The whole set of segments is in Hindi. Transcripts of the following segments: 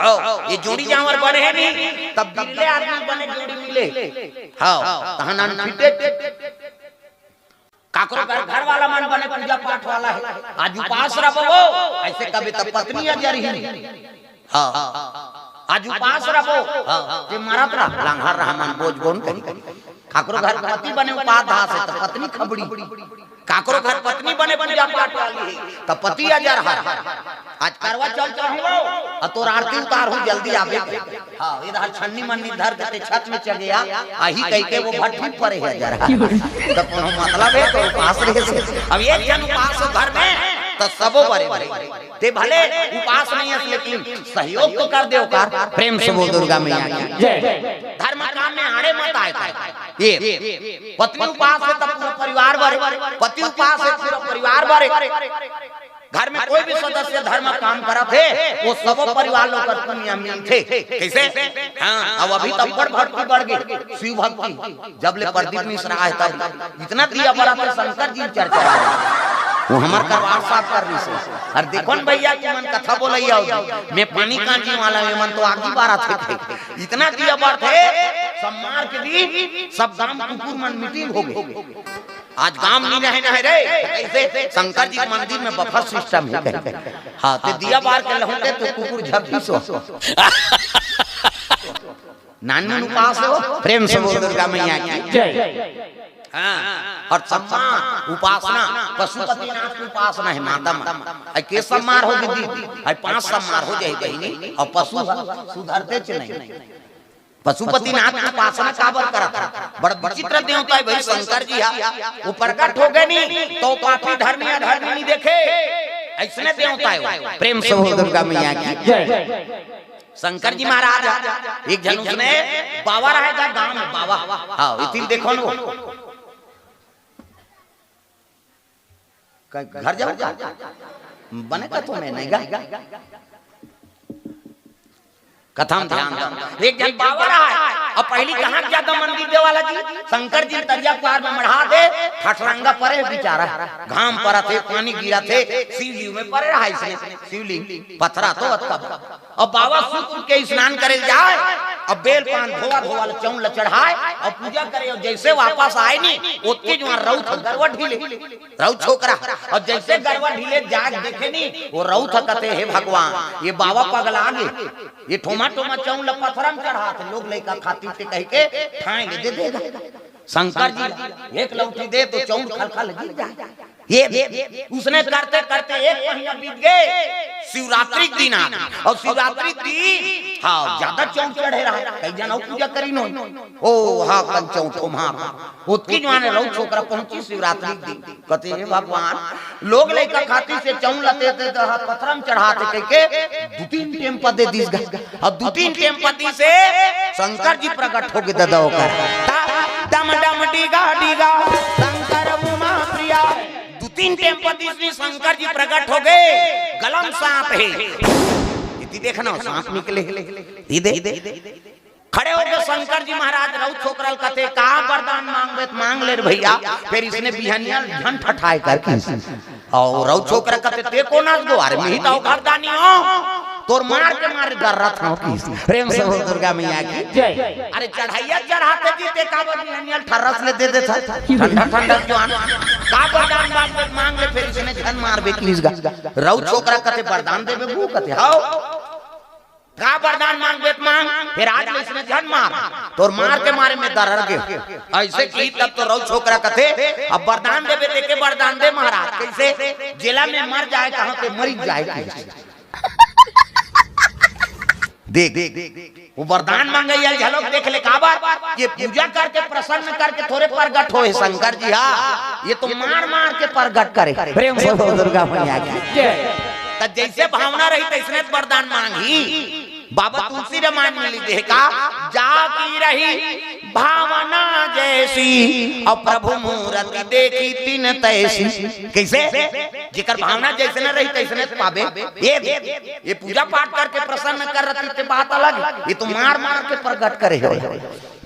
ये जोड़ी जावर बने है नहीं तब बिरले आदमी बने जोड़ी मिले तहन फिटे काकरो घर वाला मन बने पूजा पाठ वाला है आज उपास रहो ऐसे कभी तब पत्नी अजर ही आज उपास रहो जे मरत रहा लंघर रहा मन बोझ बोन काकरो घर पति बने उपास है तो पत्नी खबड़ी काकरो घर पत्नी बने पूजा पाठ वाली है तब पति अजर है आज करवा चल चढ़ो तो आरती उतार हूं जल्दी आवे इधर छन्नी मन्नी धर के छत में चढ़ गया आही कह के वो भट्टी पड़े है जरा तब कोनो मतलब है तो उपास रहे अब एक जन उपास हो घर में तो सबो बड़े ते भले उपास नहीं है लेकिन सहयोग तो कर दे प्रेम से वो दुर्गा मैया की जय धर्म काम में आड़े मत आए ये पत्नी उपास है तब पूरा परिवार भरे पति उपास है पूरा परिवार भरे घर में कोई भी सदस्य धर्म काम करा थे वो सब परिवार लोग कर पुण्य मिल थे कैसे अब अभी तब भक्ति बढ़ गई शिव भक्ति जब ले प्रदीप मिश्रा है तब इतना दिया बड़ा पर शंकर जी चर्चा वो हमार करवार साफ कर रही से और देखो न भैया कि मन कथा बोलैया मैं पानी कांजी वाला में मन तो आगे बारा थे इतना दिया बार थे सब मार के दी सब गांव कुकुर मन मीटिंग हो गई आज गांव नहीं रहे रे ऐसे शंकर जी मंदिर में बफर सिस्टम है हां ते दिया बार के लहुटे तो कुकुर झपटी सो नानी उपास हो प्रेम से बोल दुर्गा मैया की जय और सम्मान उपासना पशुपतिनाथ की उपासना है माता के सम्मार हो दीदी 5 सम्मार हो जाए बहिनी और पशु सुधरते च नहीं पशुपतिनाथ की उपासना काबर करता बड़ा विचित्र देवता है भाई शंकर जी वो प्रकट हो गए नहीं तो काफी धर्मी अधर्मी नहीं देखे ऐसने देवता है प्रेम से बोल दुर्गा मैया की जय शंकर जी महाराज एक जन उसने बाबा रहेगा गांव में बाबा हां इतिल देखो ना घर जाओ बनेगा तो मैं नहीं गा कथा में ध्यान दो एक जन बाबा रहा है अब पहली कहां ज्यादा मंदिर दे वाला जी शंकर जी तरिया पार में मढ़ा दे ठठरंगा परे बेचारा घाम पड़ा थे पानी गिरा थे शिवलिंग में परे रहा इसने शिवलिंग पथरा तो अब बाबा सुख के स्नान करे जाए अब बेल पान धोवा धोवा चौन चढ़ाए और पूजा करे और जैसे वापस आए नहीं ओतके जो रौथ गरवा ढीले रौथ छोकरा और जैसे गरवा ढीले जाग देखे नहीं वो रौथ कहते हे भगवान ये बाबा पगला आगे ये ठोमा टोमा चौन पथरम चढ़ाते लोग लइका खाती से कह के ठाए दे देगा शंकर जी एक लौटी दे तो चौन खलखल गिर जाए ये उसने करते करते एक महीना बीत गए शिवरात्रि दिन और शिवरात्रि दिन हाँ ज्यादा चौन चढ़े रहा कई जन पूजा करी नो ओ हाँ पंचौ ठोमार उतकी जवान रौ छोकरा पहुंची शिवरात्रि दिन कहते हे भगवान लोग लेकर खाती से चौन लते थे पथरम चढ़ाते कह के 2-3 टेम पदे दिस गए और 2-3 टेम पदी से शंकर जी प्रकट हो गए ददो कर डम डम डीगा डीगा शंकर उमा प्रिया 2-3 टेम पदी से शंकर जी प्रकट हो गए गलम सांप है इति देखना सांप निकले खड़े होकर शंकर जी महाराज रौ छोकरल कथे कहा वरदान मांग ले भैया फिर इसने बिहनिया धन ठठाए करके और रौ छोकरा कथे ते को नाच गो अरे मी तो घरदानी हो तोर मार के मार गर्रत हो प्रेम से हो दुर्गा मैया की जय अरे चढ़ाइया चढ़ाते जीते का बिहनिया ठरस ले दे था ठंडा ठंडा जवान का वरदान मांग ले फिर इसने धन मार बेकलीस रौ छोकरा कथे वरदान देबे वो कथे हां का वरदान मांग फिर आज में इसने जन मार तो मार के मारे में दरर गए ऐसे की तब तो रौ छोकरा कथे अब वरदान देवे देके वरदान दे महाराज कैसे जिला में मर जाए कहां पे मरी जाए देख वो वरदान मांगे झलक देख ले काबर ये पूजा करके प्रसन्न करके थोड़े प्रगट होए शंकर जी हां ये तो मार मार के प्रगट करे प्रेम से दुर्गा मैया की जैसे भावना रही तैसने वरदान मांगी बाबा तुलसी रामायण में लिखे का जाकी रही भावना जैसी और प्रभु मूर्ति देखी तीन तैसी कैसे जिकर भावना जैसे न रही तैसने पावे ये पूजा पाठ करके प्रसन्न कर रही थी बात अलग ये तो मार मार के प्रकट करे हो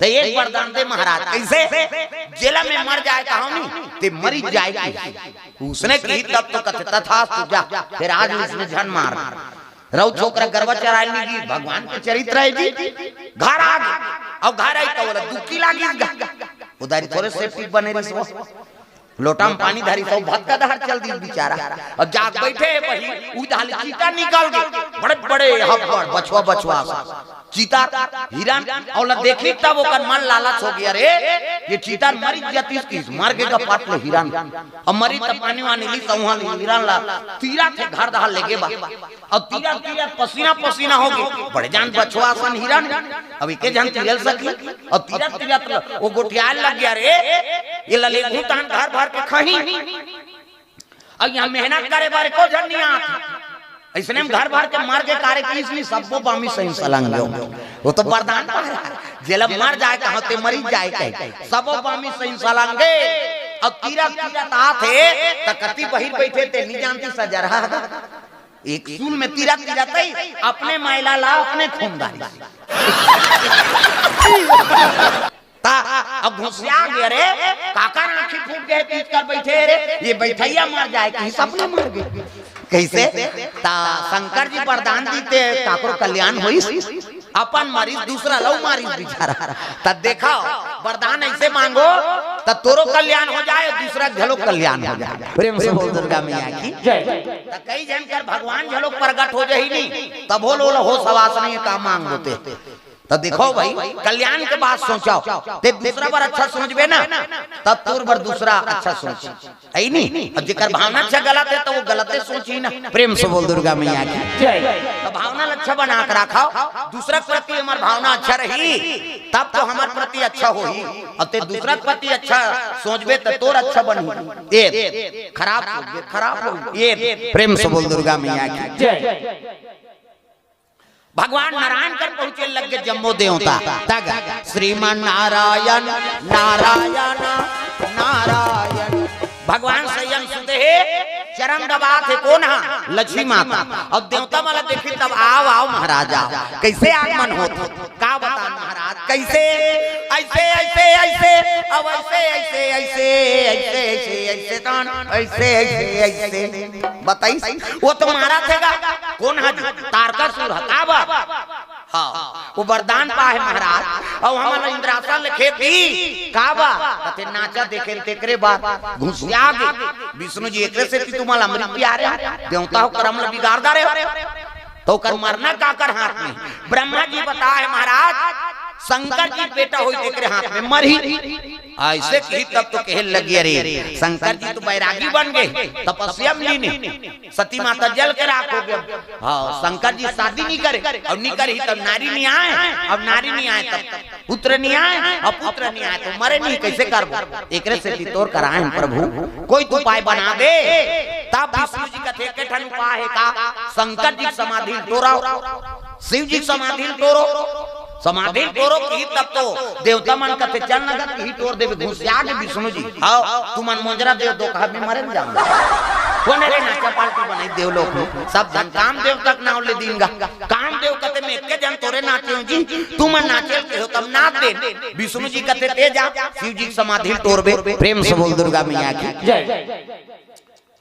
तो एक वरदान दे महाराज कैसे जेला में मर जाए कहानी ते मरी जाएगी उसने कही तब तो कथे तथा तुझा फिर आज उसने झन मार रऊ छोकरा गरबा चराय लगी भगवान के चरित्र है जी घर आ गए अब घर आई तो बोला दुखी लागी उधारी थोड़े सेफ्टी बने रही सो लोटा में पानी धारी सब भात का दहाड़ चल दी बेचारा और जाग बैठे वही उधाल चीता निकाल गए बड़े बड़े हब्बड़ बछवा बछवा चीता हिरन और देखी तब वो मन लालच हो गया रे ये चीता मरी जाती किस मार के का पाट ले हिरन और मरी तब पानी वानी ली सौहा हिरन ला तीरा के घर दहाड़ लेके बा और तीरा तीरा पसीना पसीना हो गए बड़े जान बछवा सन हिरन अब के जान तिरल सकी और तीरा तीरा वो गोटियाल लग गया रे ये लले घुटान घर भर के खही और यहाँ मेहनत करे बारे को जन नहीं आती इसने घर भर के मार के कार्य की इसलिए सबको बामी सही सलंग वो तो वरदान पा रहा है जेलब मर जाए कहाँ ते मरी जाए कहीं सबो बामी सही सलंगे अब तीरा तीरा थे तकती बहिर बैठे ते नहीं जानती सजा रहा एक सूल में तीरा तीरा तई अपने मैला ला अपने खूनदारी अब घुसिया गया रे काका आंखें फूट गए पीट कर बैठे रे ये बैठैया मर जाए कहीं सपने मर गए कैसे ता शंकर जी वरदान दीते काकरो कल्याण होई अपन मरीज दूसरा लो मरीज बेचारा तब देखा वरदान ऐसे मांगो तब तोरो कल्याण हो जाए दूसरा झलो कल्याण हो जाए प्रेम से बोल दुर्गा मैया की जय कई जन कर भगवान झलो प्रकट हो जाए नहीं तब बोलो हो सवास नहीं का मांग होते तो देखो भाई कल्याण के बाद सोचो ते दूसरा बार अच्छा सोचबे ना तब तोर बार दूसरा अच्छा सोच ऐ नहीं अब जेकर भावना अच्छा गलत है तो वो गलते सोची ना प्रेम से बोल दुर्गा मैया की जय तो भावना अच्छा बना कर रखो दूसरा प्रति हमार भावना अच्छा रही तब तो हमार प्रति अच्छा होई और ते दूसरा प्रति अच्छा सोचबे तो तोर अच्छा बनी ये खराब सोचबे खराब होई ये प्रेम से बोल दुर्गा मैया की जय भगवान नारायण कर पहुंचे लग गए जम्मो देवता तग श्रीमान नारायण नारायण नारायण भगवान संयम सुते चरण दबा थे कौन लक्ष्मी माता अब देवता वाला देखी तब आओ आओ महाराजा कैसे आगमन होता का बता महाराज कैसे ऐसे ऐसे ऐसे अब ऐसे ऐसे ऐसे ऐसे ऐसे ऐसे ऐसे ऐसे ऐसे बताइए वो तो मारा थेगा कौन है तारकासुर हतावा हाँ वो वरदान पा है महाराज और हमारा इंद्रासन लिखे थी काबा कते नाचा देखे तेकरे बाद घुसिया गए विष्णु जी एकरे से तुम्हारा अमृत प्यारे देवता हो कर्म बिगाड़ दारे तो कर मरना का कर हाथ में ब्रह्मा जी बताए महाराज शंकर जी बेटा हो तेरे हाथ में मर ही ऐसे की तब तो कह लगी रे शंकर जी तो बैरागी बन गए तपस्या में नहीं सती माता जल के राखोगे हाँ शंकर जी शादी नहीं करे और नहीं करे तब नारी नहीं आए अब नारी नहीं आए तब पुत्र नहीं आए अब पुत्र नहीं आए तो मरे नहीं कैसे कर एक से तोड़ कर आए प्रभु कोई तो उपाय बना दे तब विष्णु जी का थे के ठन उपाय है का शंकर जी समाधि तोड़ो शिव जी समाधि तोड़ो समाधि तोरो की तब तो देवता मन कते चल नगर ही तोड़ देवे घुसिया के विष्णु जी हां तुम मन मोजरा देव दो कहा में मरे जाओ कोने रे नाचा पार्टी बनाई देव लोग सब धन काम देव तक नाव ले दीनगा काम देव कते में के जन तोरे नाचे जी तुम नाचे के हो तब नाच दे विष्णु जी कते ते जा शिव जी समाधि तोड़बे प्रेम से बोल दुर्गा मैया की जय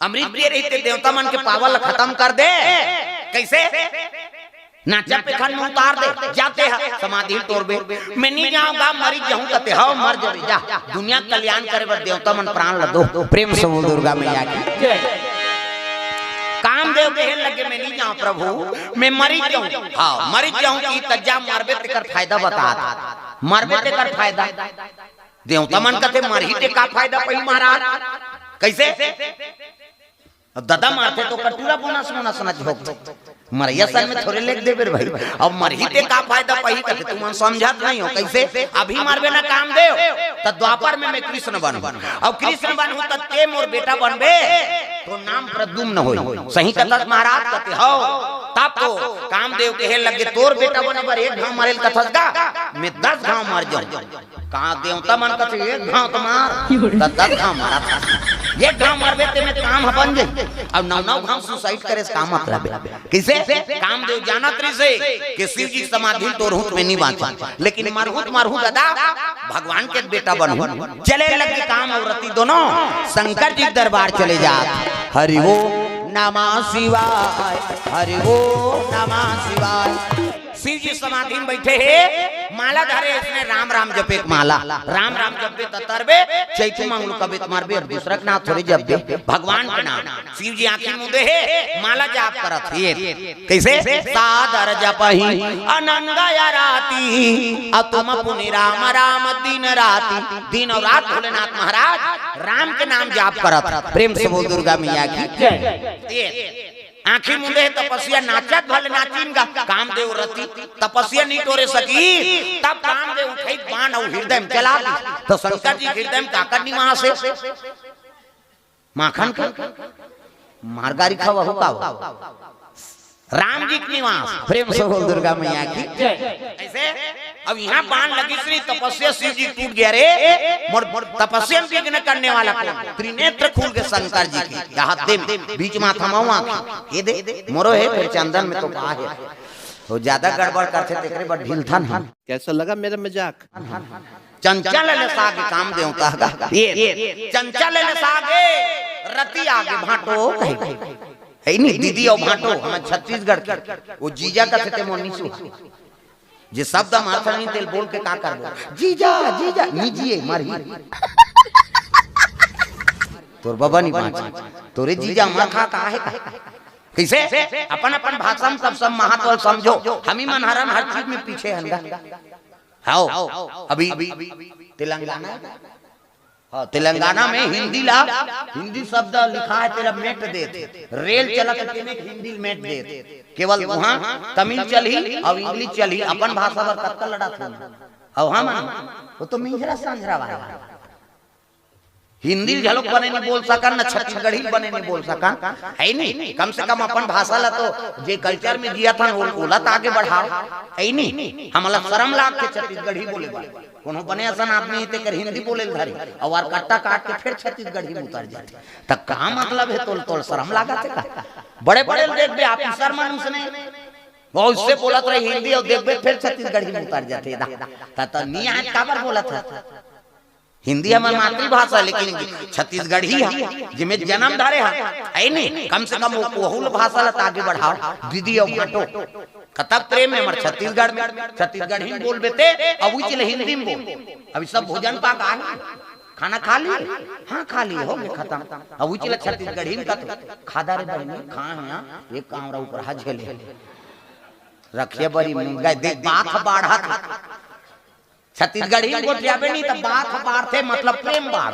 अमृत प्रिय रहते देवता मन के पावर खत्म कर दे कैसे नाचा पे खन में उतार दे जाते हैं समाधि तोड़बे मैं नहीं जाऊंगा मरी जाऊं कहते हाँ मर जाबे जा दुनिया कल्याण करे बर देवता मन प्राण ल दो प्रेम से बोल दुर्गा मैया की जय कामदेव कहे लगे मैं नहीं जाऊं प्रभु मैं मरी जाऊं हाँ मरी जाऊं की तज्जा मरबे तेकर फायदा बता मरबे तेकर फायदा देवता मन कहते मर ही ते का फायदा पई महाराज कैसे दादा मारते तो कटूरा बोनस बोनस न झोंक मरिया सन में थोड़े लेख दे बेर भाई अब मरहीते का फायदा पही करते तुम समझत नहीं हो कैसे अभी मारबे ना काम देव त द्वापर में मैं कृष्ण बनूं अब कृष्ण बनूं त ते मोर बेटा बनबे तो नाम प्रद्युम्न होई सही कथस महाराज कहते हो तब तो कामदेव कहे लगे तोर बेटा बनबर एक घाव मारेल कथस का मैं 10 घाव मार जाऊं कहां देवता मन कहते एक घाव तो मार त 10 घाव मारा ये घाव मारबे ते में काम बन गई अब 9 घाव सुसाइड करे काम मतलब किसे कामदेव जानत रही से कि शिव जी समाधि तोरहुत में नहीं बांचा लेकिन मरहुत मरहु दादा भगवान के बेटा बनहु चले लगे काम और रति दोनों शंकर जी दरबार चले जात हरि ओम नमः शिवाय, हरि ओम नमः शिवाय। शिव जी समाधि में बैठे हैं, माला धरे, इसने राम राम जपे माला, राम राम जपे तरबे चैतु मंगल कबित मारबे और दूसरा के नाम थोड़ी जप दे, भगवान के नाम। शिव जी आंखें मूंदे है, माला जाप करत है। कैसे? सादर जपहि अनंगा राती, अब तुम पुनि राम राम दिन राती। दिन और रात भोलेनाथ महाराज राम के नाम जाप करत। प्रेम से बोल दुर्गा मैया की जय। आंखें मुंदे तपस्या नाचत भले नाचिनगा, कामदेव रति तपस्या नहीं तोरे सकी, तब कामदेव उठे बाण और हृदय में चला दी। तो शंकर जी हृदय में काकर निवास है, माखन का मारगारी खावा होगा राम जी के निवास। प्रेम से बोल दुर्गा मैया की जय। ऐसे अब यहाँ बाण लगी श्री तपस्या शिव जी टूट गया रे, मोर तपस्या विघ्न करने वाला कौन? त्रिनेत्र खुल के शंकर जी की यहाँ दे बीच माथा मऊआ ये दे मोरो है, फिर चंदन में तो कहा है वो ज्यादा गड़बड़ करते तेरे बड़ ढील था ना। कैसा लगा मेरा मजाक? चंचल सागे काम देवता का ये चंचल सागे रति आगे भाटो है नहीं दीदी और भाटो हम छत्तीसगढ़ के वो जीजा का थे मोनीसु जे शब्द माथा नहीं तेल बोल के का कर दो जीजा जीजा नीजिए मारी तोर बाबा नहीं बाँची तोरे जीजा मार खा का है कैसे अपन अपन भाषा में सब महात्वल समझो। हम ही मनहरन हर चीज में पीछे हनगा। हाओ अभी तेलंगाना तेलंगाना में हिंदी ला हिंदी शब्द लिखा है तेरा मेट दे, रेल चला के हिंदी मेट दे, केवल वहाँ तमिल चली और इंग्लिश चली, अपन भाषा पर कत्ता लड़ा था। और हम वो तो मिंजरा सांझरा वाला हिंदी झलक बने नहीं बोल सका, न छत्तीसगढ़ी बने नहीं बोल सका है नहीं। कम से कम अपन भाषा ला तो जे कल्चर में जिया था ओला तो आगे बढ़ाओ है नहीं। हमला शर्म लाग के छत्तीसगढ़ी बोले कोनो बने असन आदमी ते कर हिंदी बोले धरी और कट्टा काट के फिर छत्तीसगढ़ी में उतर जाते तब का मतलब है? तोल तोल शर्म लागा थे का बड़े बड़े देख बे आप शर्म उसने वो उससे बोला तो हिंदी और देख बे फिर छत्तीसगढ़ी में उतर जाते ता नहीं आज काबर बोला था। हिंदी हमारी मातृभाषा लेकिन छत्तीसगढ़ी है जिसमें जन्म धारे है नहीं। कम से कम वहुल भाषा ला आगे बढ़ाओ दीदी और भाटो कतक प्रेम है हमारे छत्तीसगढ़ में। छत्तीसगढ़ी में बोल बेते अब वो चले हिंदी में बोल। अभी सब भोजन पाक आ खाना खा ली? हाँ खा ली हो गया खत्म। अब वो चले छत्तीसगढ़ी में खादा रे बहनी खा है एक कामरा ऊपर हाथ झेले रखिए बड़ी मुंगा देख बात बढ़ा था छत्तीसगढ़ी को जाबे नहीं तब बात बाढ़ते मतलब प्रेम बाढ़।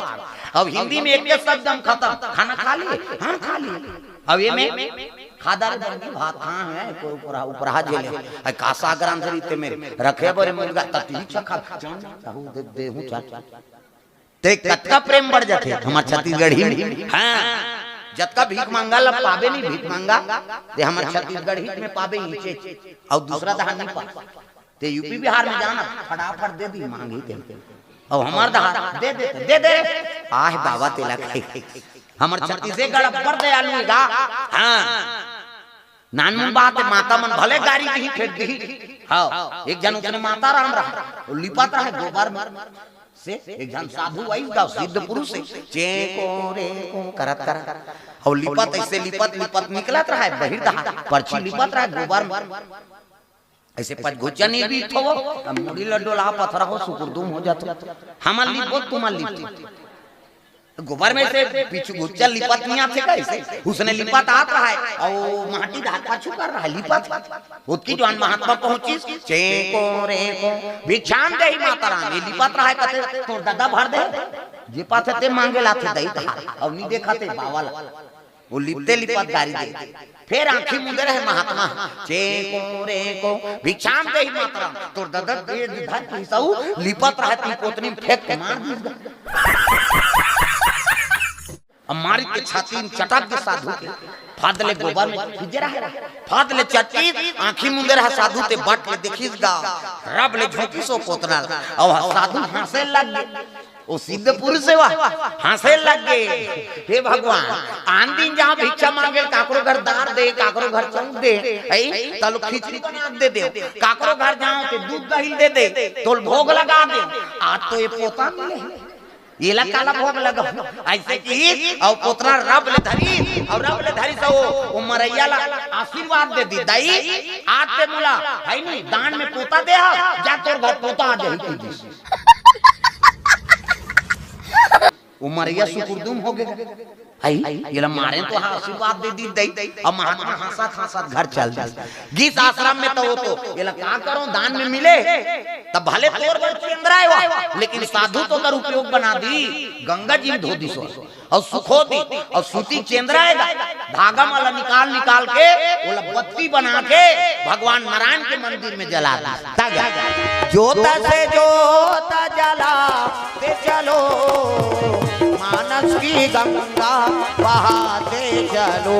अब हिंदी में एक शब्द हम खत्म खाना खा लिए? हाँ खा लिए। अब ये में खादार बनी भात कहाँ है कोई ऊपर ऊपर हाथ झेले कासा ग्राम से रीते मेरे रखे बड़े मुर्गा तती छखा दे हूं चाचा ते कतका प्रेम बढ़ जाते हमार छत्तीसगढ़ी में। हां जतका भीख मांगा ला पाबे नहीं भीख मांगा ते हमार छत्तीसगढ़ी में पाबे नीचे और दूसरा दहाड़ नहीं पा ते यूपी बिहार में जाना फटाफट दे दी मांगी ते और हमार दहाड़ दे दे आह बाबा तेला हमर छत्तीसगढ़ पर दयालु गा। हां नानमन बात माता मन भले गाड़ी नहीं फेंक दी। हां एक जन उसने माता राम रहा वो लिपाता है गोबर से एक जन साधु आई गा सिद्ध पुरुष से चे को रे को करत और लिपत ऐसे लिपत निकलत रहा है बहिर दहा पर्ची लिपत रहा है गोबर ऐसे पच घुचनी भी थो अब मुड़ी लड्डोला पत्थर हो सुकुरदुम हो जाता हमर लिपो तुम लिपती गोबर में से पीछे गुच्चा लिपत नहीं आते कैसे उसने लिपत आत रहा है और माटी धात पाछू कर रहा है लिपत उसकी जवान महात्मा पहुंची चे को रे को भिक्षाम दे माता रानी लिपत रहा है कहते तो दादा भर दे जे पाथे ते मांगे लाथे दई था और नहीं देखते बावल वो लिपते लिपत गाड़ी दे फिर आंखी मुंदे रहे महात्मा चे को रे को भिक्षाम दे माता रानी तो दादा दे धात पैसाऊ लिपत रहा ती पोतनी फेंक के मार दी हमारी के छाती में चटक के साधु के फादले गोबर में खिजरा है फादले चट्टी आंखी मुंदे रहा साधु ते बट के देखिस गा रब ले झोंकी सो कोतना और साधु हंसे लग गए ओ सिद्ध पुरुष सेवा हंसे लग गए हे भगवान आन दिन जहां भिक्षा मांगे काकरो घर दार दे काकरो घर चौक दे ऐ तलो खिचड़ी बना दे दे काकरो घर जाओ ते दूध दही दे दे तोल भोग लगा दे आज तो ये पोता मिले ये ला काला भोग लगा ऐसे की और पोतरा रब ले धरी और रब ले धरी से वो मरैया ला आशीर्वाद दे दी दाई आते मुला है नहीं दान में पोता दे जा तोर घर पोता आ जाई वो मरैया सुकुरदुम हो गए आई ये ला मारे तो आशीर्वाद दे दी दई अब महात्मा हंसा हंसा घर चल गीत आश्रम में तो ये ला क्या करो दान में मिले तब भले तोर बर चंद्राए हो लेकिन साधु तो कर उपयोग बना दी गंगा जी धो दी सो और सुखो दी और सूती चंद्राएगा धागा माला निकाल निकाल के वो बत्ती बना के भगवान नारायण के मंदिर में जला दी जोता से जोता जला ते चलो मानस की गंगा बहाते चलो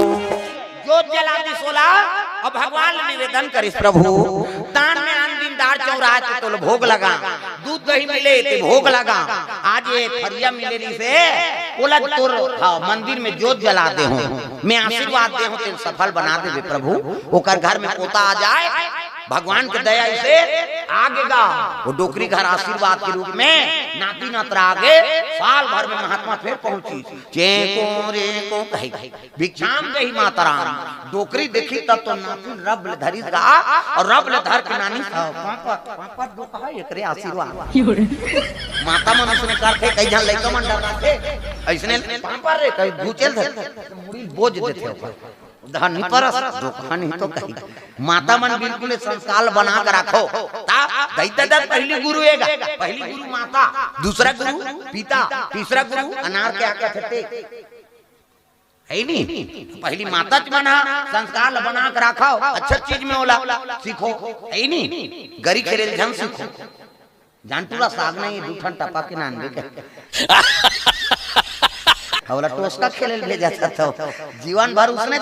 जो जला दी सोला और भगवान निवेदन करिस प्रभु दान में आन दिन दार चौराहे तो भोग लगा दूध दही मिले ते भोग लगा आज ये फरिया मिले री से बोला तोर मंदिर में जोत जला दे हूं मैं आशीर्वाद दे हूं तेरे सफल बना दे प्रभु ओकर घर में पोता आ जाए भगवान के दया से आगेगा वो डोकरी घर आशीर्वाद के रूप में नाती नातरा आगे साल भर में महात्मा फिर पहुंची चेको रे को कही भिक्षाम दही माता राम डोकरी देखी तब तो नाती रब ले धरी गा और रब ले धर के नानी पापा दो कहा एकरे आशीर्वाद माता मनुष्य ने करके कई जन लइका मन डराते ऐसने पापा रे कई भूचल मुड़ी बोझ देते धनी परस दुकान ही तो कही माता मन बिल्कुल संस्कार बना कर रखो ता दैता दत्त पहली गुरु हैगा पहली गुरु माता दूसरा गुरु पिता तीसरा गुरु अनार के आके ठट्टे है नहीं पहली माता च बना संस्कार बना कर रखो अच्छा चीज में होला सीखो है नहीं गरी खेले जन सीखो जानटूला साग नहीं दूठन टपा के नान के हवला टोस्का खेले भेजा था जीवन भर उसने